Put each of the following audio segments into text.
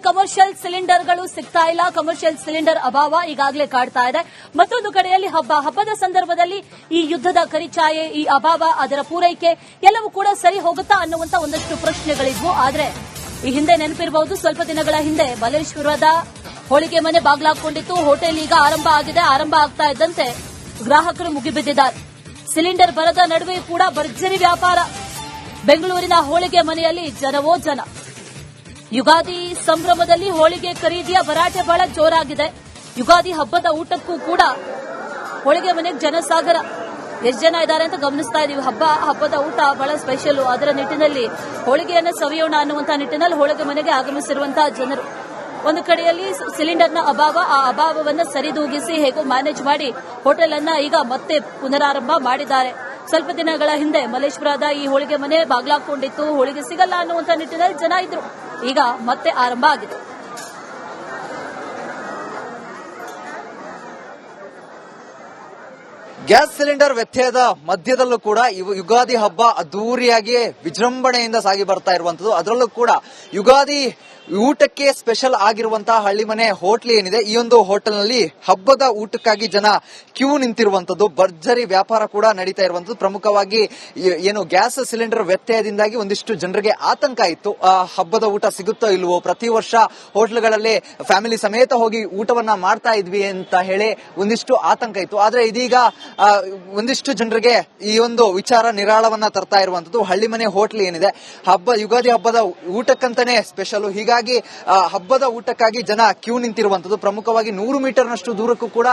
Commercial ಸಿಲಿಂಡರ್ಗಳು ಸಿಗ್ತಾ ಇಲ್ಲ. Commercial cylinder ಅಭಾವ ಈಗಾಗಲೇ ಕಾಡ್ತಾ ಇದೆ. ಮತ್ತೊಂದು ಕಡೆಯಲ್ಲಿ ಹಬ್ಬದ ಸಂದರ್ಭದಲ್ಲಿ ಈ ಯುದ್ಧದ ಕರಿಚಾಯೆ, ಈ ಅಭಾವ, ಅದರ ಪೂರೈಕೆ ಎಲ್ಲವೂ ಕೂಡ ಸರಿ ಹೋಗುತ್ತಾ ಅನ್ನುವಂತ ಒಂದಷ್ಟು ಪ್ರಶ್ನೆಗಳಿದ್ವು. ಆದ್ರೆ ಈ ಹಿಂದೆ ನೆನಪಿರಬಹುದು, ಸ್ವಲ್ಪ ದಿನಗಳ ಹಿಂದೆ ಮಲ್ಲೇಶ್ವರದ ಹೋಳಿಗೆ ಮನೆ ಬಾಗ್ಲಾಕೊಂಡಿತ್ತು. ಹೋಟೆಲ್ ಈಗ ಆರಂಭ ಆಗಿದೆ. ಆರಂಭ ಆಗ್ತಾ ಇದ್ದಂತೆ ಗ್ರಾಹಕರು ಮುಗಿಬಿದ್ದಿದ್ದಾರೆ. ಸಿಲಿಂಡರ್ ಬರದ ನಡುವೆ ಕೂಡ ಭರ್ಜರಿ ವ್ಯಾಪಾರ. ಬೆಂಗಳೂರಿನ ಹೋಳಿಗೆ ಮನೆಯಲ್ಲಿ ಜನವೋ ಜನ. ಯುಗಾದಿ ಸಂಭ್ರಮದಲ್ಲಿ ಹೋಳಿಗೆ ಖರೀದಿಯ ಭರಾಟೆ ಬಹಳ ಜೋರಾಗಿದೆ. ಯುಗಾದಿ ಹಬ್ಬದ ಊಟಕ್ಕೂ ಕೂಡ ಹೋಳಿಗೆ ಮನೆಗೆ ಜನಸಾಗರ. ಎಷ್ಟು ಜನ ಇದ್ದಾರೆ ಅಂತ ಗಮನಿಸ್ತಾ ಇದೀವಿ. ಹಬ್ಬದ ಊಟ ಬಹಳ ಸ್ಪೆಷಲ್. ಅದರ ನಿಟ್ಟಿನಲ್ಲಿ ಹೋಳಿಗೆಯನ್ನು ಸವಿಯೋಣ ಅನ್ನುವಂತಹ ನಿಟ್ಟಿನಲ್ಲಿ ಹೋಳಿಗೆ ಮನೆಗೆ ಆಗಮಿಸಿರುವಂತಹ ಜನರು. ಒಂದು ಕಡೆಯಲ್ಲಿ ಸಿಲಿಂಡರ್ನ ಅಭಾವ, ಆ ಅಭಾವವನ್ನು ಸರಿದೂಗಿಸಿ ಹೇಗೋ ಮ್ಯಾನೇಜ್ ಮಾಡಿ ಹೋಟೆಲ್ ಅನ್ನ ಈಗ ಮತ್ತೆ ಪುನರಾರಂಭ ಮಾಡಿದ್ದಾರೆ. ಸ್ವಲ್ಪ ದಿನಗಳ ಹಿಂದೆ ಮಲ್ಲೇಶ್ವರದ ಈ ಹೋಳಿಗೆ ಮನೆ ಬಾಗ್ಲಾಕೊಂಡಿತ್ತು. ಹೋಳಿಗೆ ಸಿಗಲ್ಲ ಅನ್ನುವಂಥ ನಿಟ್ಟಿನಲ್ಲಿ ಜನ ಇದ್ರು. ಈಗ ಮತ್ತೆ ಆರಂಭ ಆಗಿದೆ. ಗ್ಯಾಸ್ ಸಿಲಿಂಡರ್ ವ್ಯತ್ಯಯದ ಮಧ್ಯದಲ್ಲೂ ಕೂಡ ಯುಗಾದಿ ಹಬ್ಬ ಅದ್ದೂರಿಯಾಗಿ ವಿಜೃಂಭಣೆಯಿಂದ ಸಾಗಿ ಬರ್ತಾ ಇರುವಂತದ್ದು. ಅದರಲ್ಲೂ ಕೂಡ ಯುಗಾದಿ ಊಟಕ್ಕೆ ಸ್ಪೆಷಲ್ ಆಗಿರುವಂತಹ ಹಳ್ಳಿಮನೆ ಹೋಟ್ಲ್ ಏನಿದೆ, ಈ ಒಂದು ಹೋಟೆಲ್ನಲ್ಲಿ ಹಬ್ಬದ ಊಟಕ್ಕಾಗಿ ಜನ ಕ್ಯೂ ನಿಂತಿರುವಂತದ್ದು. ಭರ್ಜರಿ ವ್ಯಾಪಾರ ಕೂಡ ನಡೀತಾ ಇರುವಂತದ್ದು. ಪ್ರಮುಖವಾಗಿ ಏನು ಗ್ಯಾಸ್ ಸಿಲಿಂಡರ್ ವ್ಯತ್ಯಯದಿಂದಾಗಿ ಒಂದಿಷ್ಟು ಜನರಿಗೆ ಆತಂಕ ಇತ್ತು. ಹಬ್ಬದ ಊಟ ಸಿಗುತ್ತೋ ಇಲ್ವೋ, ಪ್ರತಿ ವರ್ಷ ಹೋಟ್ಲ್ಗಳಲ್ಲಿ ಫ್ಯಾಮಿಲಿ ಸಮೇತ ಹೋಗಿ ಊಟವನ್ನ ಮಾಡ್ತಾ ಇದ್ವಿ ಅಂತ ಹೇಳಿ ಒಂದಿಷ್ಟು ಆತಂಕ ಇತ್ತು. ಆದ್ರೆ ಇದೀಗ ಒಂದಿಷ್ಟು ಜನರಿಗೆ ಈ ಒಂದು ವಿಚಾರ ನಿರಾಳವನ್ನ ತರ್ತಾ ಇರುವಂತದ್ದು. ಹಳ್ಳಿಮನೆ ಹೋಟ್ಲ್ ಏನಿದೆ, ಯುಗಾದಿ ಹಬ್ಬದ ಊಟಕ್ಕಂತಾನೆ ಸ್ಪೆಷಲ್. ಹೀಗಾಗಿ ಹಬ್ಬದ ಊಟಕ್ಕಾಗಿ ಜನ ಕ್ಯೂ ನಿಂತಿರುವಂತದ್ದು. ಪ್ರಮುಖವಾಗಿ 100 ಮೀಟರ್ನಷ್ಟು ದೂರಕ್ಕೂ ಕೂಡ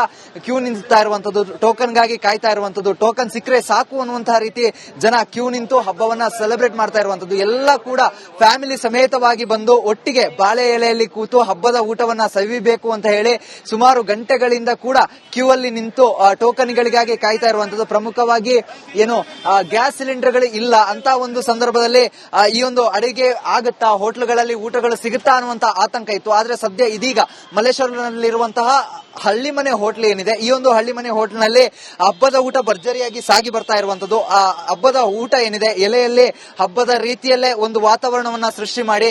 ಕ್ಯೂ ನಿಂತಾ ಇರುವಂತದ್ದು. ಟೋಕನ್ಗಾಗಿ ಕಾಯ್ತಾ ಇರುವಂತದ್ದು. ಟೋಕನ್ ಸಿಕ್ಕರೆ ಸಾಕು ಅನ್ನುವಂತಹ ರೀತಿ ಜನ ಕ್ಯೂ ನಿಂತು ಹಬ್ಬವನ್ನ ಸೆಲೆಬ್ರೇಟ್ ಮಾಡ್ತಾ ಇರುವಂತದ್ದು. ಎಲ್ಲ ಕೂಡ ಫ್ಯಾಮಿಲಿ ಸಮೇತವಾಗಿ ಬಂದು ಒಟ್ಟಿಗೆ ಬಾಳೆ ಎಲೆಯಲ್ಲಿ ಕೂತು ಹಬ್ಬದ ಊಟವನ್ನ ಸವಿಬೇಕು ಅಂತ ಹೇಳಿ ಸುಮಾರು ಗಂಟೆಗಳಿಂದ ಕೂಡ ಕ್ಯೂ ಅಲ್ಲಿ ನಿಂತು ಟೋಕನ್ಗಳಿಗಾಗಿ ಕಾಯ್ತಾ ಇರುವಂತದ್ದು. ಪ್ರಮುಖವಾಗಿ ಏನು ಗ್ಯಾಸ್ ಸಿಲಿಂಡರ್ಗಳು ಇಲ್ಲ ಅಂತ ಒಂದು ಸಂದರ್ಭದಲ್ಲಿ ಈ ಒಂದು ಅಡಿಗೆ ಆಗುತ್ತಾ, ಹೋಟ್ಲುಗಳಲ್ಲಿ ಊಟಗಳು ಸಿಗುತ್ತಾ ಅನ್ನುವಂತ ಆತಂಕ ಇತ್ತು. ಆದ್ರೆ ಸದ್ಯ ಇದೀಗ ಮಲ್ಲೇಶ್ವರದಲ್ಲಿರುವಂತಹ ಹಳ್ಳಿಮನೆ ಹೋಟ್ಲ್ ಏನಿದೆ, ಈ ಒಂದು ಹಳ್ಳಿಮನೆ ಹೋಟ್ಲ್ನಲ್ಲಿ ಹಬ್ಬದ ಊಟ ಭರ್ಜರಿಯಾಗಿ ಸಾಗಿ ಬರ್ತಾ ಇರುವಂತದ್ದು. ಆ ಹಬ್ಬದ ಊಟ ಏನಿದೆ, ಎಲೆಯಲ್ಲಿ ಹಬ್ಬದ ರೀತಿಯಲ್ಲೇ ಒಂದು ವಾತಾವರಣವನ್ನ ಸೃಷ್ಟಿ ಮಾಡಿ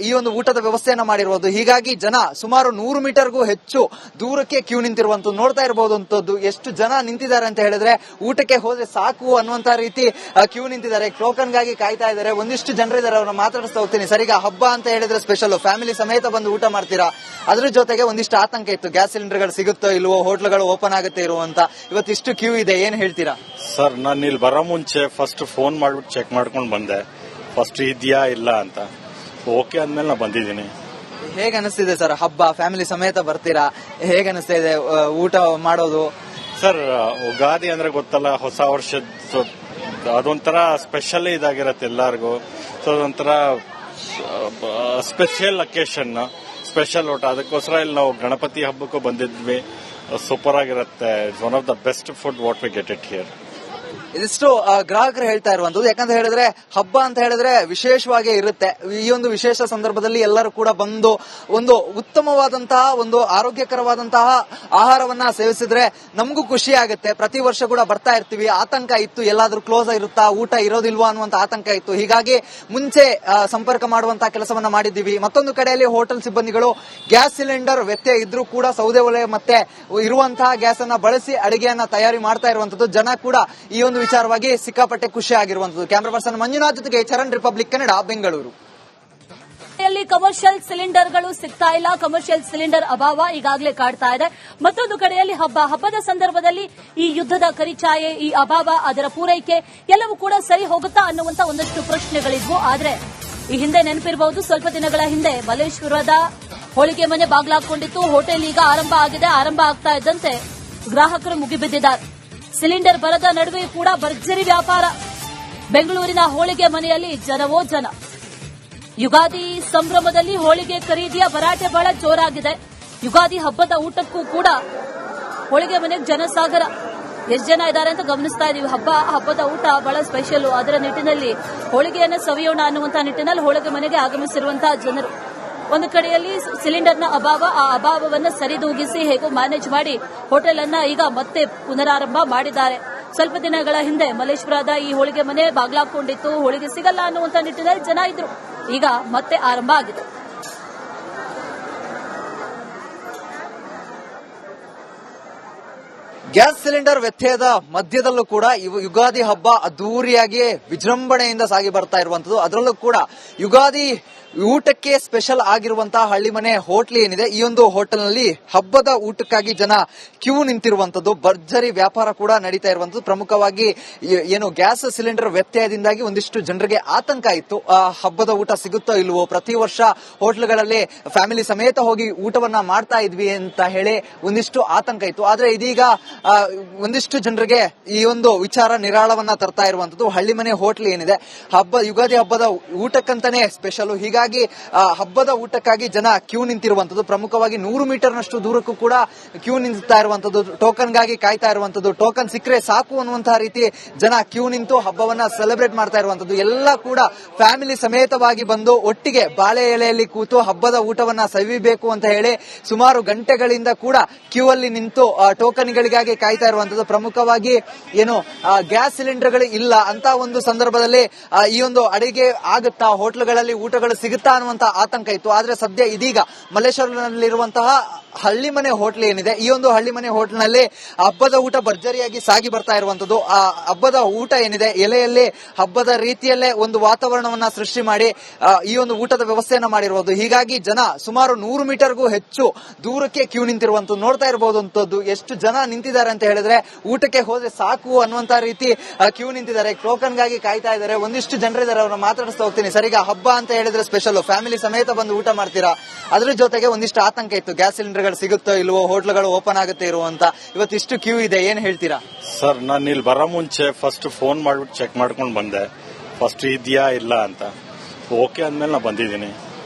ಈ ಒಂದು ಊಟದ ವ್ಯವಸ್ಥೆಯನ್ನ ಮಾಡಿರುವುದು. ಹೀಗಾಗಿ ಜನ ಸುಮಾರು 100 ಮೀಟರ್ಗೂ ಹೆಚ್ಚು ದೂರಕ್ಕೆ ಕ್ಯೂ ನಿಂತಿರುವಂತದ್ದು. ನೋಡ್ತಾ ಇರಬಹುದಂತದ್ದು ಎಷ್ಟು ಜನ ನಿಂತಿದ್ದಾರೆ ಅಂತ ಹೇಳಿದ್ರೆ, ಊಟಕ್ಕೆ ಹೋದ್ರೆ ಸಾಕು ಅನ್ನುವಂತ ರೀತಿ ಕ್ಯೂ ನಿಂತಿದ್ದಾರೆ. ಟೋಕನ್ಗಾಗಿ ಕಾಯ್ತಾ ಇದ್ದಾರೆ. ಒಂದಿಷ್ಟು ಜನರಿದ್ದಾರೆ, ಅವ್ರನ್ನ ಮಾತಾಡಿಸ್ತಾ ಹೋಗ್ತೀನಿ. ಸರಿಗ ಹಬ್ಬ ಅಂತ ಹೇಳಿದ್ರೆ ಸ್ಪೆಷಲ್, ಫ್ಯಾಮಿಲಿ ಸಮೇತ ಬಂದು ಊಟ ಮಾಡ್ತೀರಾ. ಅದ್ರ ಜೊತೆಗೆ ಒಂದಿಷ್ಟು ಆತಂಕ ಇತ್ತು, ಗ್ಯಾಸ್ ಸಿಲಿಂಡರ್ ಸಿಗುತ್ತೋ ಇಲ್ವೋ, ಹೋಟ್ಲುಗಳು ಓಪನ್ ಆಗುತ್ತೆ ಇರುವಂತ. ಇವತ್ತಿಷ್ಟು ಕ್ಯೂ ಇದೆ, ಏನ್ ಹೇಳ್ತೀರಾ ಸರ್? ನಾನು ಇಲ್ಲಿ ಬರೋ ಮುಂಚೆ ಫಸ್ಟ್ ಫೋನ್ ಮಾಡ್ಬಿಟ್ಟು ಚೆಕ್ ಮಾಡ್ಕೊಂಡು ಬಂದೆ, ಫಸ್ಟ್ ಇದೆಯಾ ಇಲ್ಲ ಅಂತ. ಓಕೆ ಅಂದ್ಮೇಲೆ ನಾ ಬಂದಿದ್ದೀನಿ. ಹೇಗೆ ಅನಿಸ್ತಿದೆ ಸರ್ ಹಬ್ಬ? ಫ್ಯಾಮಿಲಿ ಸಮೇತ ಬರ್ತೀರಾ, ಹೇಗೆ ಅನಿಸ್ತಾ ಇದೆ ಊಟ ಮಾಡೋದು? ಸರ್, ಯುಗಾದಿ ಅಂದ್ರೆ ಗೊತ್ತಲ್ಲ, ಹೊಸ ವರ್ಷದ ಅದೊಂಥರ ಸ್ಪೆಷಲ್ ಇದಾಗಿರತ್ತೆ ಎಲ್ಲರಿಗೂ. ಸೊ ಅದೊಂಥರ ಸ್ಪೆಷಲ್ ಅಕೇಶನ್, ಸ್ಪೆಷಲ್ ಊಟ. ಅದಕ್ಕೋಸ್ಕರ ಇಲ್ಲಿ ನಾವು ಗಣಪತಿ ಹಬ್ಬಕ್ಕೂ ಬಂದಿದ್ವಿ. ಸೂಪರ್ ಆಗಿರುತ್ತೆ. It's one of the best food what we get it here. ಇದಿಷ್ಟು ಗ್ರಾಹಕರು ಹೇಳ್ತಾ ಇರುವಂತದ್ದು. ಯಾಕಂತ ಹೇಳಿದ್ರೆ ಹಬ್ಬ ಅಂತ ಹೇಳಿದ್ರೆ ವಿಶೇಷವಾಗಿ ಇರುತ್ತೆ. ಈ ಒಂದು ವಿಶೇಷ ಸಂದರ್ಭದಲ್ಲಿ ಎಲ್ಲರೂ ಕೂಡ ಬಂದು ಒಂದು ಉತ್ತಮವಾದಂತಹ, ಒಂದು ಆರೋಗ್ಯಕರವಾದಂತಹ ಆಹಾರವನ್ನ ಸೇವಿಸಿದ್ರೆ ನಮಗೂ ಖುಷಿ ಆಗುತ್ತೆ. ಪ್ರತಿ ವರ್ಷ ಕೂಡ ಬರ್ತಾ ಇರ್ತೀವಿ. ಆತಂಕ ಇತ್ತು, ಎಲ್ಲಾದ್ರೂ ಕ್ಲೋಸ್ ಆಗಿರುತ್ತಾ, ಊಟ ಇರೋದಿಲ್ವಾ ಅನ್ನುವಂತ ಆತಂಕ ಇತ್ತು. ಹೀಗಾಗಿ ಮುಂಚೆ ಸಂಪರ್ಕ ಮಾಡುವಂತಹ ಕೆಲಸವನ್ನ ಮಾಡಿದ್ದೀವಿ. ಮತ್ತೊಂದು ಕಡೆಯಲ್ಲಿ ಹೋಟೆಲ್ ಸಿಬ್ಬಂದಿಗಳು ಗ್ಯಾಸ್ ಸಿಲಿಂಡರ್ ವ್ಯತ್ಯಯ ಇದ್ರೂ ಕೂಡ ಸೌದೆ ಒಲೆ ಮತ್ತೆ ಇರುವಂತಹ ಗ್ಯಾಸ್ ಅನ್ನ ಬಳಸಿ ಅಡಿಗೆಯನ್ನ ತಯಾರಿ ಮಾಡ್ತಾ ಇರುವಂತದ್ದು. ಜನ ಕೂಡ ಈ ಒಂದು ವಿಚಾರವಾಗಿ ಸಿಕ್ಕಾಪಟ್ಟೆ ಖುಷಿ ಆಗಿರುವಂತದ್ದು. ಕ್ಯಾಮರಾ ಪರ್ಸನ್ ಮಂಜುನಾಥ್ ಜೊತೆಗೆ ಚರಣ್, ರಿಪಬ್ಲಿಕ್ ಕನ್ನಡ, ಬೆಂಗಳೂರು. ಕಮರ್ಷಿಯಲ್ ಸಿಲಿಂಡರ್ಗಳು ಸಿಗ್ತಾ ಇಲ್ಲ. ಕಮರ್ಷಿಯಲ್ ಸಿಲಿಂಡರ್ ಅಭಾವ ಈಗಾಗಲೇ ಕಾಡ್ತಾ ಇದೆ. ಮತ್ತೊಂದು ಕಡೆಯಲ್ಲಿ ಹಬ್ಬದ ಸಂದರ್ಭದಲ್ಲಿ ಈ ಯುದ್ಧದ ಕರಿಚಾಯೆ, ಈ ಅಭಾವ, ಅದರ ಪೂರೈಕೆ ಎಲ್ಲವೂ ಕೂಡ ಸರಿ ಹೋಗುತ್ತಾ ಅನ್ನುವಂತ ಒಂದಷ್ಟು ಪ್ರಶ್ನೆಗಳಿದ್ವು. ಆದ್ರೆ ಈ ಹಿಂದೆ ನೆನಪಿರಬಹುದು, ಸ್ವಲ್ಪ ದಿನಗಳ ಹಿಂದೆ ಮಲ್ಲೇಶ್ವರದ ಹೋಳಿಗೆ ಮನೆ ಬಾಗ್ಲಾಕೊಂಡಿತ್ತು. ಹೋಟೆಲ್ ಈಗ ಆರಂಭ ಆಗಿದೆ. ಆರಂಭ ಆಗ್ತಾ ಇದ್ದಂತೆ ಗ್ರಾಹಕರು ಮುಗಿಬಿದ್ದಿದ್ದಾರೆ. ಸಿಲಿಂಡರ್ ಬರದ ನಡುವೆ ಕೂಡ ಭರ್ಜರಿ ವ್ಯಾಪಾರ. ಬೆಂಗಳೂರಿನ ಹೋಳಿಗೆ ಮನೆಯಲ್ಲಿ ಜನವೋ ಜನ. ಯುಗಾದಿ ಸಂಭ್ರಮದಲ್ಲಿ ಹೋಳಿಗೆ ಖರೀದಿಯ ಭರಾಟೆ ಬಹಳ ಜೋರಾಗಿದೆ. ಯುಗಾದಿ ಹಬ್ಬದ ಊಟಕ್ಕೂ ಕೂಡ ಹೋಳಿಗೆ ಮನೆಗೆ ಜನಸಾಗರ. ಎಷ್ಟು ಜನ ಇದ್ದಾರೆ ಅಂತ ಗಮನಿಸ್ತಾ ಇದೀವಿ. ಹಬ್ಬದ ಊಟ ಬಹಳ ಸ್ಪೆಷಲ್. ಅದರ ನಿಟ್ಟಿನಲ್ಲಿ ಹೋಳಿಗೆಯನ್ನು ಸವಿಯೋಣ ಅನ್ನುವಂತ ನಿಟ್ಟಿನಲ್ಲಿ ಹೋಳಿಗೆ ಮನೆಗೆ ಆಗಮಿಸಿರುವಂತಹ ಜನರು. ಒಂದು ಕಡೆಯಲ್ಲಿ ಸಿಲಿಂಡರ್ನ ಅಭಾವ, ಆ ಅಭಾವವನ್ನು ಸರಿದೂಗಿಸಿ ಹೇಗೋ ಮ್ಯಾನೇಜ್ ಮಾಡಿ ಹೋಟೆಲ್ ಅನ್ನ ಈಗ ಮತ್ತೆ ಪುನರಾರಂಭ ಮಾಡಿದ್ದಾರೆ. ಸ್ವಲ್ಪ ದಿನಗಳ ಹಿಂದೆ ಮಲ್ಲೇಶ್ವರದ ಈ ಹೋಳಿಗೆ ಮನೆ ಬಾಗ್ಲಾಕೊಂಡಿತ್ತು. ಹೋಳಿಗೆ ಸಿಗಲ್ಲ ಅನ್ನುವಂತ ನಿಟ್ಟಿನಲ್ಲಿ ಜನ ಇದ್ರು. ಈಗ ಮತ್ತೆ ಆರಂಭ ಆಗಿದೆ. ಗ್ಯಾಸ್ ಸಿಲಿಂಡರ್ ವ್ಯತ್ಯಯದ ಮಧ್ಯದಲ್ಲೂ ಕೂಡ ಯುಗಾದಿ ಹಬ್ಬ ಅದ್ದೂರಿಯಾಗಿ ವಿಜೃಂಭಣೆಯಿಂದ ಸಾಗಿ ಬರ್ತಾ ಇರುವಂತದ್ದು. ಅದರಲ್ಲೂ ಕೂಡ ಯುಗಾದಿ ಊಟಕ್ಕೆ ಸ್ಪೆಷಲ್ ಆಗಿರುವಂತಹ ಹಳ್ಳಿಮನೆ ಹೋಟ್ಲ್ ಏನಿದೆ, ಈ ಒಂದು ಹೋಟೆಲ್ ನಲ್ಲಿ ಹಬ್ಬದ ಊಟಕ್ಕಾಗಿ ಜನ ಕ್ಯೂ ನಿಂತಿರುವಂತದ್ದು, ಭರ್ಜರಿ ವ್ಯಾಪಾರ ಕೂಡ ನಡೀತಾ ಇರುವಂತದ್ದು. ಪ್ರಮುಖವಾಗಿ ಏನು ಗ್ಯಾಸ್ ಸಿಲಿಂಡರ್ ವ್ಯತ್ಯಯದಿಂದಾಗಿ ಒಂದಿಷ್ಟು ಜನರಿಗೆ ಆತಂಕ ಇತ್ತು, ಹಬ್ಬದ ಊಟ ಸಿಗುತ್ತೋ ಇಲ್ವೋ, ಪ್ರತಿ ವರ್ಷ ಹೋಟ್ಲ್ಗಳಲ್ಲಿ ಫ್ಯಾಮಿಲಿ ಸಮೇತ ಹೋಗಿ ಊಟವನ್ನ ಮಾಡ್ತಾ ಇದ್ವಿ ಅಂತ ಹೇಳಿ ಒಂದಿಷ್ಟು ಆತಂಕ ಇತ್ತು. ಆದ್ರೆ ಇದೀಗ ಒಂದಿಷ್ಟು ಜನರಿಗೆ ಈ ಒಂದು ವಿಚಾರ ನಿರಾಳವನ್ನ ತರ್ತಾ ಇರುವಂತದ್ದು. ಹಳ್ಳಿಮನೆ ಹೋಟ್ಲ್ ಏನಿದೆ, ಯುಗಾದಿ ಹಬ್ಬದ ಊಟಕ್ಕಂತಾನೆ ಸ್ಪೆಷಲ್. ಹೀಗಾಗಿ ಹಬ್ಬದ ಊಟಕ್ಕಾಗಿ ಜನ ಕ್ಯೂ ನಿಂತಿರುವಂತದ್ದು. ಪ್ರಮುಖವಾಗಿ 100 ಮೀಟರ್ನಷ್ಟು ದೂರಕ್ಕೂ ಕೂಡ ಕ್ಯೂ ನಿಂತಾ ಇರುವಂತದ್ದು, ಟೋಕನ್ಗಾಗಿ ಕಾಯ್ತಾ ಇರುವಂತದ್ದು. ಟೋಕನ್ ಸಿಕ್ಕರೆ ಸಾಕು ಅನ್ನುವಂತಹ ರೀತಿ ಜನ ಕ್ಯೂ ನಿಂತು ಹಬ್ಬವನ್ನ ಸೆಲೆಬ್ರೇಟ್ ಮಾಡ್ತಾ ಇರುವಂತದ್ದು. ಎಲ್ಲ ಕೂಡ ಫ್ಯಾಮಿಲಿ ಸಮೇತವಾಗಿ ಬಂದು ಒಟ್ಟಿಗೆ ಬಾಳೆ ಎಲೆಯಲ್ಲಿ ಕೂತು ಹಬ್ಬದ ಊಟವನ್ನ ಸವಿಬೇಕು ಅಂತ ಹೇಳಿ ಸುಮಾರು ಗಂಟೆಗಳಿಂದ ಕೂಡ ಕ್ಯೂ ಅಲ್ಲಿ ನಿಂತು ಟೋಕನ್ಗಳಿಗಾಗಿ ಕಾಯ್ತಾ ಇರುವಂತದ್ದು. ಪ್ರಮುಖವಾಗಿ ಏನು ಗ್ಯಾಸ್ ಸಿಲಿಂಡರ್ಗಳು ಇಲ್ಲ ಅಂತ ಒಂದು ಸಂದರ್ಭದಲ್ಲಿ ಈ ಒಂದು ಅಡಿಗೆ ಆಗುತ್ತಾ, ಹೋಟ್ಲುಗಳಲ್ಲಿ ಊಟಗಳು ಸಿಗುತ್ತಾ ಅನ್ನುವಂತಹ ಆತಂಕ ಇತ್ತು. ಆದ್ರೆ ಸದ್ಯ ಇದೀಗ ಮಲ್ಲೇಶ್ವರದಲ್ಲಿರುವಂತಹ ಹಳ್ಳಿಮನೆ ಹೋಟ್ಲ್ ಏನಿದೆ, ಈ ಒಂದು ಹಳ್ಳಿಮನೆ ಹೋಟ್ಲ್ನಲ್ಲಿ ಹಬ್ಬದ ಊಟ ಭರ್ಜರಿಯಾಗಿ ಸಾಗಿ ಬರ್ತಾ ಇರುವಂತದ್ದು. ಆ ಹಬ್ಬದ ಊಟ ಏನಿದೆ, ಎಲೆಯಲ್ಲಿ ಹಬ್ಬದ ರೀತಿಯಲ್ಲೇ ಒಂದು ವಾತಾವರಣವನ್ನ ಸೃಷ್ಟಿ ಮಾಡಿ ಈ ಒಂದು ಊಟದ ವ್ಯವಸ್ಥೆಯನ್ನ ಮಾಡಿರುವುದು. ಹೀಗಾಗಿ ಜನ ಸುಮಾರು 100 ಮೀಟರ್ಗೂ ಹೆಚ್ಚು ದೂರಕ್ಕೆ ಕ್ಯೂ ನಿಂತಿರುವಂತದ್ದು ನೋಡ್ತಾ ಇರಬಹುದಂತದ್ದು. ಎಷ್ಟು ಜನ ನಿಂತಿದ್ದಾರೆ ಅಂತ ಹೇಳಿದ್ರೆ ಊಟಕ್ಕೆ ಹೋದ್ರೆ ಸಾಕು ಅನ್ನುವಂತ ರೀತಿ ಕ್ಯೂ ನಿಂತಿದ್ದಾರೆ, ಟೋಕನ್ಗಾಗಿ ಕಾಯ್ತಾ ಇದ್ದಾರೆ. ಒಂದಿಷ್ಟು ಜನರಿದ್ದಾರೆ, ಅವ್ರನ್ನ ಮಾತಾಡಿಸ್ತಾ ಹೋಗ್ತೀನಿ. ಸರಿಗ ಹಬ್ಬ ಅಂತ ಹೇಳಿದ್ರೆ ಸ್ಪೆಷಲ್, ಫ್ಯಾಮಿಲಿ ಸಮೇತ ಬಂದು ಊಟ ಮಾಡ್ತೀರಾ. ಅದ್ರ ಜೊತೆಗೆ ಒಂದಿಷ್ಟು ಆತಂಕ ಇತ್ತು, ಗ್ಯಾಸ್ ಸಿಲಿಂಡರ್ ಸಿಗುತ್ತೋ ಇಲ್ವೋ, ಹೋಟ್ಲುಗಳು ಓಪನ್ ಆಗುತ್ತೆ ಇರುವಂತ. ಇವತ್ತಿಷ್ಟು ಕ್ಯೂ ಇದೆ, ಏನ್ ಹೇಳ್ತೀರಾ ಸರ್? ನಾನು ಇಲ್ಲಿ ಬರೋ ಮುಂಚೆ ಫಸ್ಟ್ ಫೋನ್ ಮಾಡ್ಬಿಟ್ಟು ಚೆಕ್ ಮಾಡ್ಕೊಂಡು ಬಂದೆ, ಫಸ್ಟ್ ಇದೆಯಾ ಇಲ್ಲ ಅಂತ. ಓಕೆ ಅಂದ್ಮೇಲೆ ನಾ ಬಂದಿದ್ದೀನಿ.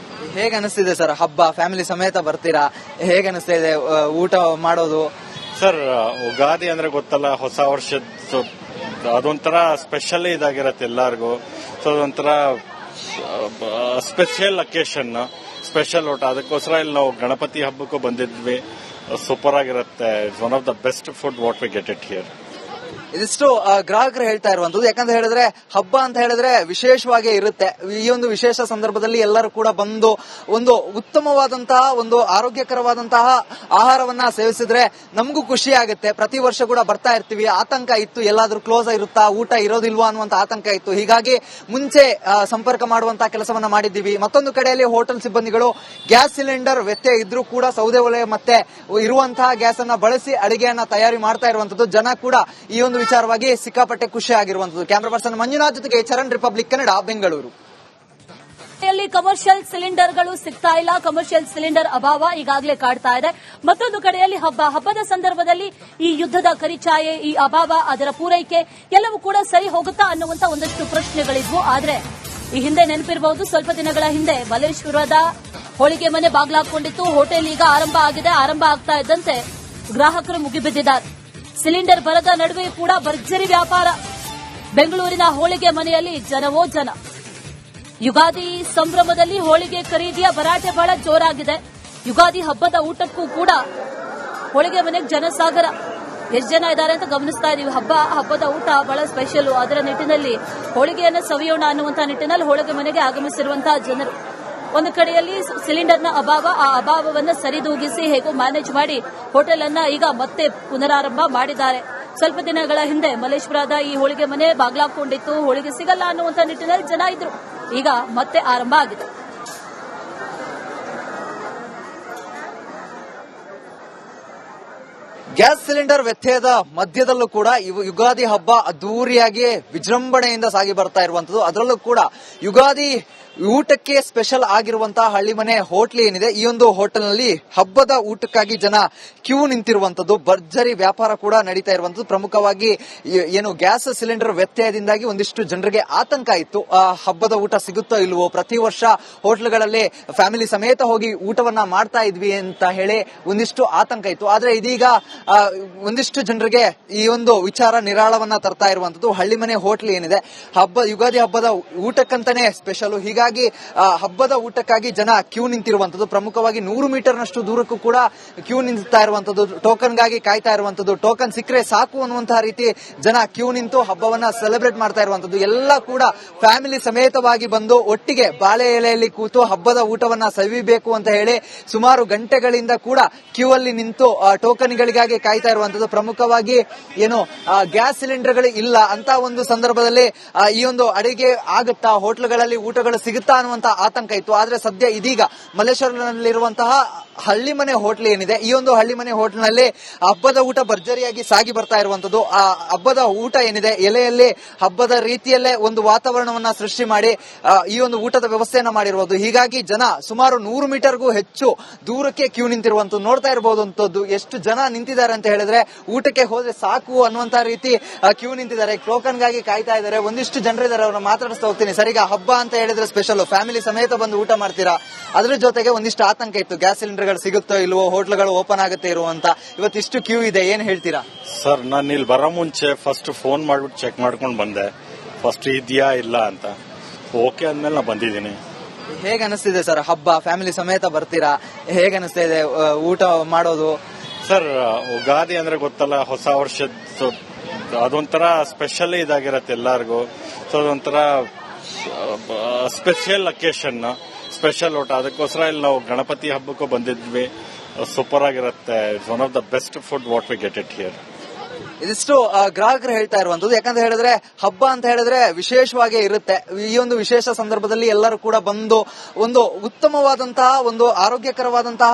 ಹೇಗ ಅನಿಸ್ತಿದೆ ಸರ್ ಹಬ್ಬ? ಫ್ಯಾಮಿಲಿ ಸಮೇತ ಬರ್ತೀರಾ, ಹೇಗ ಅನಿಸ್ತಾ ಇದೆ ಊಟ ಮಾಡೋದು? ಸರ್, ಉಗಾದಿ ಅಂದ್ರೆ ಗೊತ್ತಲ್ಲ, ಹೊಸ ವರ್ಷದ ಅದೊಂಥರ ಸ್ಪೆಷಲ್ ಇದಾಗಿರತ್ತೆ ಎಲ್ಲಾರ್ಗು. ಸೊ ಅದೊಂಥರ ಸ್ಪೆಷಲ್ ಅಕೇಶನ್, ಸ್ಪೆಷಲ್ ಊಟ. ಅದಕ್ಕೋಸ್ಕರ ಇಲ್ಲಿ ನಾವು ಗಣಪತಿ ಹಬ್ಬಕ್ಕೂ ಬಂದಿದ್ವಿ. ಸೂಪರ್ ಆಗಿರುತ್ತೆ. It's one of the best food what we get it here. ಇದಿಷ್ಟು ಗ್ರಾಹಕರು ಹೇಳ್ತಾ ಇರುವಂತದ್ದು. ಯಾಕಂತ ಹೇಳಿದ್ರೆ ಹಬ್ಬ ಅಂತ ಹೇಳಿದ್ರೆ ವಿಶೇಷವಾಗಿ ಇರುತ್ತೆ. ಈ ಒಂದು ವಿಶೇಷ ಸಂದರ್ಭದಲ್ಲಿ ಎಲ್ಲರೂ ಕೂಡ ಬಂದು ಒಂದು ಉತ್ತಮವಾದಂತಹ, ಒಂದು ಆರೋಗ್ಯಕರವಾದಂತಹ ಆಹಾರವನ್ನ ಸೇವಿಸಿದ್ರೆ ನಮಗೂ ಖುಷಿ ಆಗುತ್ತೆ. ಪ್ರತಿ ವರ್ಷ ಕೂಡ ಬರ್ತಾ ಇರ್ತೀವಿ. ಆತಂಕ ಇತ್ತು, ಎಲ್ಲಾದ್ರೂ ಕ್ಲೋಸ್ ಇರುತ್ತಾ, ಊಟ ಇರೋದಿಲ್ವಾ ಅನ್ನುವಂತ ಆತಂಕ ಇತ್ತು. ಹೀಗಾಗಿ ಮುಂಚೆ ಸಂಪರ್ಕ ಮಾಡುವಂತಹ ಕೆಲಸವನ್ನ ಮಾಡಿದ್ದೀವಿ. ಮತ್ತೊಂದು ಕಡೆಯಲ್ಲಿ ಹೋಟೆಲ್ ಸಿಬ್ಬಂದಿಗಳು ಗ್ಯಾಸ್ ಸಿಲಿಂಡರ್ ವ್ಯತ್ಯಯ ಇದ್ರೂ ಕೂಡ ಸೌದೆ ಒಲೆ ಮತ್ತೆ ಇರುವಂತಹ ಗ್ಯಾಸ್ ಅನ್ನ ಬಳಸಿ ಅಡಿಗೆಯನ್ನ ತಯಾರಿ ಮಾಡ್ತಾ ಇರುವಂತದ್ದು. ಜನ ಕೂಡ ಈ ಒಂದು ವಿಚಾರವಾಗಿ ಸಿಕ್ಕಾಪಟ್ಟೆ ಖುಷಿ ಆಗಿರುವಂತದ್ದು. ಕ್ಯಾಮರಾ ಪರ್ಸನ್ ಮಂಜುನಾಥ್ ಜೊತೆಗೆ ಚರಣ್, ರಿಪಬ್ಲಿಕ್ ಕನ್ನಡ, ಬೆಂಗಳೂರು. ಕಮರ್ಷಿಯಲ್ ಸಿಲಿಂಡರ್ಗಳು ಸಿಗ್ತಾ ಇಲ್ಲ, ಕಮರ್ಷಿಯಲ್ ಸಿಲಿಂಡರ್ ಅಭಾವ ಈಗಾಗಲೇ ಕಾಡ್ತಾ ಇದೆ. ಮತ್ತೊಂದು ಕಡೆಯಲ್ಲಿ ಹಬ್ಬದ ಸಂದರ್ಭದಲ್ಲಿ ಈ ಯುದ್ಧದ ಕರಿಚಾಯೆ, ಈ ಅಭಾವ, ಅದರ ಪೂರೈಕೆ ಎಲ್ಲವೂ ಕೂಡ ಸರಿ ಹೋಗುತ್ತಾ ಅನ್ನುವಂತ ಒಂದಷ್ಟು ಪ್ರಶ್ನೆಗಳಿದ್ವು. ಆದ್ರೆ ಈ ಹಿಂದೆ ನೆನಪಿರಬಹುದು, ಸ್ವಲ್ಪ ದಿನಗಳ ಹಿಂದೆ ಮಲ್ಲೇಶ್ವರದ ಹೋಳಿಗೆ ಮನೆ ಬಾಗ್ಲಾಕೊಂಡಿತ್ತು. ಹೋಟೆಲ್ ಈಗ ಆರಂಭ ಆಗ್ತಾ ಇದ್ದಂತೆ ಗ್ರಾಹಕರು ಮುಗಿಬಿದ್ದಿದ್ದಾರೆ. ಸಿಲಿಂಡರ್ ಬರದ ನಡುವೆ ಕೂಡ ಭರ್ಜರಿ ವ್ಯಾಪಾರ. ಬೆಂಗಳೂರಿನ ಹೋಳಿಗೆ ಮನೆಯಲ್ಲಿ ಜನವೋ ಜನ. ಯುಗಾದಿ ಸಂಭ್ರಮದಲ್ಲಿ ಹೋಳಿಗೆ ಖರೀದಿಯ ಭರಾಟೆ ಬಹಳ ಜೋರಾಗಿದೆ. ಯುಗಾದಿ ಹಬ್ಬದ ಊಟಕ್ಕೂ ಕೂಡ ಹೋಳಿಗೆ ಮನೆಗೆ ಜನಸಾಗರ. ಎಷ್ಟು ಜನ ಇದ್ದಾರೆ ಅಂತ ಗಮನಿಸ್ತಾ ಇದೀವಿ. ಹಬ್ಬದ ಊಟ ಬಹಳ ಸ್ಪೆಷಲ್. ಅದರ ನಿಟ್ಟಿನಲ್ಲಿ ಹೋಳಿಗೆಯನ್ನು ಸವಿಯೋಣ ಅನ್ನುವಂತಹ ನಿಟ್ಟಿನಲ್ಲಿ ಹೋಳಿಗೆ ಮನೆಗೆ ಆಗಮಿಸಿರುವಂತಹ ಜನರು. ಒಂದು ಕಡೆಯಲ್ಲಿ ಸಿಲಿಂಡರ್ನ ಅಭಾವ, ಆ ಅಭಾವವನ್ನು ಸರಿದೂಗಿಸಿ ಹೇಗೋ ಮ್ಯಾನೇಜ್ ಮಾಡಿ ಹೋಟೆಲ್ ಅನ್ನ ಈಗ ಮತ್ತೆ ಪುನರಾರಂಭ ಮಾಡಿದ್ದಾರೆ. ಸ್ವಲ್ಪ ದಿನಗಳ ಹಿಂದೆ ಮಲ್ಲೇಶ್ವರದ ಈ ಹೋಳಿಗೆ ಮನೆ ಬಾಗ್ಲಾಕೊಂಡಿತ್ತು, ಹೋಳಿಗೆ ಸಿಗಲ್ಲ ಅನ್ನುವಂತ ನಿಟ್ಟಿನಲ್ಲಿ ಜನ ಇದ್ರು. ಈಗ ಮತ್ತೆ ಆರಂಭ ಆಗಿದೆ. ಗ್ಯಾಸ್ ಸಿಲಿಂಡರ್ ವ್ಯತ್ಯಯದ ಮಧ್ಯದಲ್ಲೂ ಕೂಡ ಯುಗಾದಿ ಹಬ್ಬ ಅದ್ದೂರಿಯಾಗಿ ವಿಜೃಂಭಣೆಯಿಂದ ಸಾಗಿ ಬರ್ತಾ ಇರುವಂತದ್ದು. ಅದರಲ್ಲೂ ಕೂಡ ಯುಗಾದಿ ಊಟಕ್ಕೆ ಸ್ಪೆಷಲ್ ಆಗಿರುವಂತಹ ಹಳ್ಳಿಮನೆ ಹೋಟ್ಲ್ ಏನಿದೆ, ಈ ಒಂದು ಹೋಟೆಲ್ ನಲ್ಲಿ ಹಬ್ಬದ ಊಟಕ್ಕಾಗಿ ಜನ ಕ್ಯೂ ನಿಂತಿರುವಂತದ್ದು, ಭರ್ಜರಿ ವ್ಯಾಪಾರ ಕೂಡ ನಡೀತಾ ಇರುವಂತದ್ದು. ಪ್ರಮುಖವಾಗಿ ಏನು ಗ್ಯಾಸ್ ಸಿಲಿಂಡರ್ ವ್ಯತ್ಯಯದಿಂದಾಗಿ ಒಂದಿಷ್ಟು ಜನರಿಗೆ ಆತಂಕ ಇತ್ತು, ಹಬ್ಬದ ಊಟ ಸಿಗುತ್ತೋ ಇಲ್ವೋ, ಪ್ರತಿ ವರ್ಷ ಹೋಟ್ಲುಗಳಲ್ಲಿ ಫ್ಯಾಮಿಲಿ ಸಮೇತ ಹೋಗಿ ಊಟವನ್ನ ಮಾಡ್ತಾ ಇದ್ವಿ ಅಂತ ಹೇಳಿ ಒಂದಿಷ್ಟು ಆತಂಕ ಇತ್ತು. ಆದ್ರೆ ಇದೀಗ ಒಂದಿಷ್ಟು ಜನರಿಗೆ ಈ ಒಂದು ವಿಚಾರ ನಿರಾಳವನ್ನ ತರ್ತಾ ಇರುವಂತದ್ದು. ಹಳ್ಳಿಮನೆ ಹೋಟ್ಲ್ ಏನಿದೆ, ಯುಗಾದಿ ಹಬ್ಬದ ಊಟಕ್ಕಂತಾನೆ ಸ್ಪೆಷಲ್. ಹೀಗಾಗಿ ಹೀಗಾಗಿ ಹಬ್ಬದ ಊಟಕ್ಕಾಗಿ ಜನ ಕ್ಯೂ ನಿಂತಿರುವಂತದ್ದು. ಪ್ರಮುಖವಾಗಿ 100 ಮೀಟರ್ನಷ್ಟು ದೂರಕ್ಕೂ ಕೂಡ ಕ್ಯೂ ನಿಂತಾ ಇರುವಂತದ್ದು, ಟೋಕನ್ಗಾಗಿ ಕಾಯ್ತಾ ಇರುವಂತದ್ದು. ಟೋಕನ್ ಸಿಕ್ಕರೆ ಸಾಕು ಅನ್ನುವಂತಹ ರೀತಿ ಜನ ಕ್ಯೂ ನಿಂತು ಹಬ್ಬವನ್ನ ಸೆಲೆಬ್ರೇಟ್ ಮಾಡ್ತಾ ಇರುವಂತದ್ದು. ಎಲ್ಲ ಕೂಡ ಫ್ಯಾಮಿಲಿ ಸಮೇತವಾಗಿ ಬಂದು ಒಟ್ಟಿಗೆ ಬಾಳೆ ಎಲೆಯಲ್ಲಿ ಕೂತು ಹಬ್ಬದ ಊಟವನ್ನ ಸವಿಬೇಕು ಅಂತ ಹೇಳಿ ಸುಮಾರು ಗಂಟೆಗಳಿಂದ ಕೂಡ ಕ್ಯೂ ಅಲ್ಲಿ ನಿಂತು ಟೋಕನ್ಗಳಿಗಾಗಿ ಕಾಯ್ತಾ ಇರುವಂತದ್ದು. ಪ್ರಮುಖವಾಗಿ ಏನು ಗ್ಯಾಸ್ ಸಿಲಿಂಡರ್ಗಳು ಇಲ್ಲ ಅಂತ ಒಂದು ಸಂದರ್ಭದಲ್ಲಿ ಈ ಒಂದು ಅಡಿಗೆ ಆಗುತ್ತಾ, ಹೋಟ್ಲುಗಳಲ್ಲಿ ಊಟಗಳು ಸಿಗುತ್ತಾ ಅನ್ನುವಂತಹ ಆತಂಕ ಇತ್ತು. ಆದ್ರೆ ಸದ್ಯ ಇದೀಗ ಮಲ್ಲೇಶ್ವರದಲ್ಲಿರುವಂತಹ ಹಳ್ಳಿಮನೆ ಹೋಟ್ಲ್ ಏನಿದೆ, ಈ ಒಂದು ಹಳ್ಳಿಮನೆ ಹೋಟ್ಲ್ನಲ್ಲಿ ಹಬ್ಬದ ಊಟ ಭರ್ಜರಿಯಾಗಿ ಸಾಗಿ ಬರ್ತಾ ಇರುವಂತದ್ದು. ಆ ಹಬ್ಬದ ಊಟ ಏನಿದೆ, ಎಲೆಯಲ್ಲಿ ಹಬ್ಬದ ರೀತಿಯಲ್ಲೇ ಒಂದು ವಾತಾವರಣವನ್ನ ಸೃಷ್ಟಿ ಮಾಡಿ ಈ ಒಂದು ಊಟದ ವ್ಯವಸ್ಥೆಯನ್ನ ಮಾಡಿರುವುದು. ಹೀಗಾಗಿ ಜನ ಸುಮಾರು 100 ಮೀಟರ್ಗೂ ಹೆಚ್ಚು ದೂರಕ್ಕೆ ಕ್ಯೂ ನಿಂತಿರುವಂತದ್ದು ನೋಡ್ತಾ ಇರಬಹುದಂತದ್ದು. ಎಷ್ಟು ಜನ ನಿಂತಿದ್ದಾರೆ ಅಂತ ಹೇಳಿದ್ರೆ ಊಟಕ್ಕೆ ಹೋದ್ರೆ ಸಾಕು ಅನ್ನುವಂತ ರೀತಿ ಕ್ಯೂ ನಿಂತಿದ್ದಾರೆ, ಟೋಕನ್ಗಾಗಿ ಕಾಯ್ತಾ ಇದ್ದಾರೆ. ಒಂದಿಷ್ಟು ಜನರಿದ್ದಾರೆ, ಅವ್ರನ್ನ ಮಾತಾಡಿಸ್ತಾ ಹೋಗ್ತೀನಿ. ಸರಿಗ ಹಬ್ಬ ಅಂತ ಹೇಳಿದ್ರೆ ಸ್ಪೆಷಲ್, ಫ್ಯಾಮಿಲಿ ಸಮೇತ ಬಂದು ಊಟ ಮಾಡ್ತೀರಾ. ಅದ್ರ ಜೊತೆಗೆ ಒಂದಿಷ್ಟು ಆತಂಕ ಇತ್ತು, ಗ್ಯಾಸ್ ಸಿಲಿಂಡರ್ಗಳು ಸಿಗುತ್ತೋ ಇಲ್ವೋ, ಹೋಟ್ಲುಗಳು ಓಪನ್ ಆಗುತ್ತೆ ಇರುವಂತ. ಇವತ್ತಿಷ್ಟು ಕ್ಯೂ ಇದೆ, ಏನ್ ಹೇಳ್ತೀರಾ? ಸರ್, ನಾನು ಇಲ್ಲಿ ಬರೋ ಮುಂಚೆ ಫಸ್ಟ್ ಫೋನ್ ಮಾಡ್ಬಿಟ್ಟು ಚೆಕ್ ಮಾಡ್ಕೊಂಡು ಬಂದೆ, ಫಸ್ಟ್ ಇದೆಯಾ ಇಲ್ಲ ಅಂತ. ಓಕೆ ಅಂದ್ಮೇಲೆ ನಾ ಬಂದಿದ್ದೀನಿ. ಹೇಗೆ ಅನಿಸ್ತಿದೆ ಸರ್ ಹಬ್ಬ? ಫ್ಯಾಮಿಲಿ ಸಮೇತ ಬರ್ತೀರಾ, ಹೇಗೆ ಅನಿಸ್ತಾ ಇದೆ ಊಟ ಮಾಡೋದು? ಸರ್, ಉಗಾದಿ ಅಂದ್ರೆ ಗೊತ್ತಲ್ಲ, ಹೊಸ ವರ್ಷದ ಅದೊಂಥರ ಸ್ಪೆಷಲ್ ಇದಾಗಿರತ್ತೆ ಎಲ್ಲರಿಗೂ. ಸೊ ಅದೊಂಥರ ಸ್ಪೆಷಲ್ ಅಕೇಶನ್, ಸ್ಪೆಷಲ್ ಊಟ. ಅದಕ್ಕೋಸ್ಕರ ಇಲ್ಲಿ ನಾವು ಗಣಪತಿ ಹಬ್ಬಕ್ಕೂ ಬಂದಿದ್ವಿ. ಸೂಪರ್ ಆಗಿರುತ್ತೆ. It's one of the best food what we get it here. ಇದಿಷ್ಟು ಗ್ರಾಹಕರು ಹೇಳ್ತಾ ಇರುವಂತದ್ದು. ಯಾಕಂತ ಹೇಳಿದ್ರೆ ಹಬ್ಬ ಅಂತ ಹೇಳಿದ್ರೆ ವಿಶೇಷವಾಗಿ ಇರುತ್ತೆ. ಈ ಒಂದು ವಿಶೇಷ ಸಂದರ್ಭದಲ್ಲಿ ಎಲ್ಲರೂ ಕೂಡ ಬಂದು ಒಂದು ಉತ್ತಮವಾದಂತಹ, ಒಂದು ಆರೋಗ್ಯಕರವಾದಂತಹ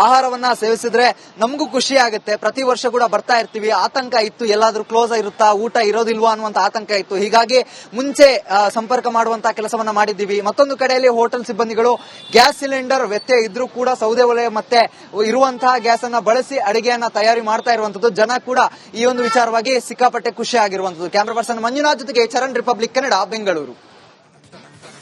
ಆಹಾರವನ್ನ ಸೇವಿಸಿದ್ರೆ ನಮಗೂ ಖುಷಿ ಆಗುತ್ತೆ. ಪ್ರತಿ ವರ್ಷ ಕೂಡ ಬರ್ತಾ ಇರ್ತೀವಿ. ಆತಂಕ ಇತ್ತು, ಎಲ್ಲಾದ್ರೂ ಕ್ಲೋಸ್ ಇರುತ್ತಾ, ಊಟ ಇರೋದಿಲ್ವಾ ಅನ್ನುವಂತ ಆತಂಕ ಇತ್ತು. ಹೀಗಾಗಿ ಮುಂಚೆ ಸಂಪರ್ಕ ಮಾಡುವಂತಹ ಕೆಲಸವನ್ನ ಮಾಡಿದ್ದೀವಿ. ಮತ್ತೊಂದು ಕಡೆಯಲ್ಲಿ ಹೋಟೆಲ್ ಸಿಬ್ಬಂದಿಗಳು ಗ್ಯಾಸ್ ಸಿಲಿಂಡರ್ ವ್ಯತ್ಯಯ ಇದ್ರೂ ಕೂಡ ಸೌದೆ ಒಲೆ ಮತ್ತೆ ಇರುವಂತಹ ಗ್ಯಾಸ್ ಅನ್ನ ಬಳಸಿ ಅಡಿಗೆಯನ್ನ ತಯಾರಿ ಮಾಡ್ತಾ ಇರುವಂತದ್ದು. ಜನ ಕೂಡ ಈ ಒಂದು ವಿಚಾರವಾಗಿ ಸಿಕ್ಕಾಪಟ್ಟೆ ಖುಷಿ ಆಗಿರುವಂತದ್ದು. ಕ್ಯಾಮರಾ ಪರ್ಸನ್ ಮಂಜುನಾಥ್ ಜೊತೆಗೆ ಚರಣ್, ರಿಪಬ್ಲಿಕ್ ಕನ್ನಡ, ಬೆಂಗಳೂರು.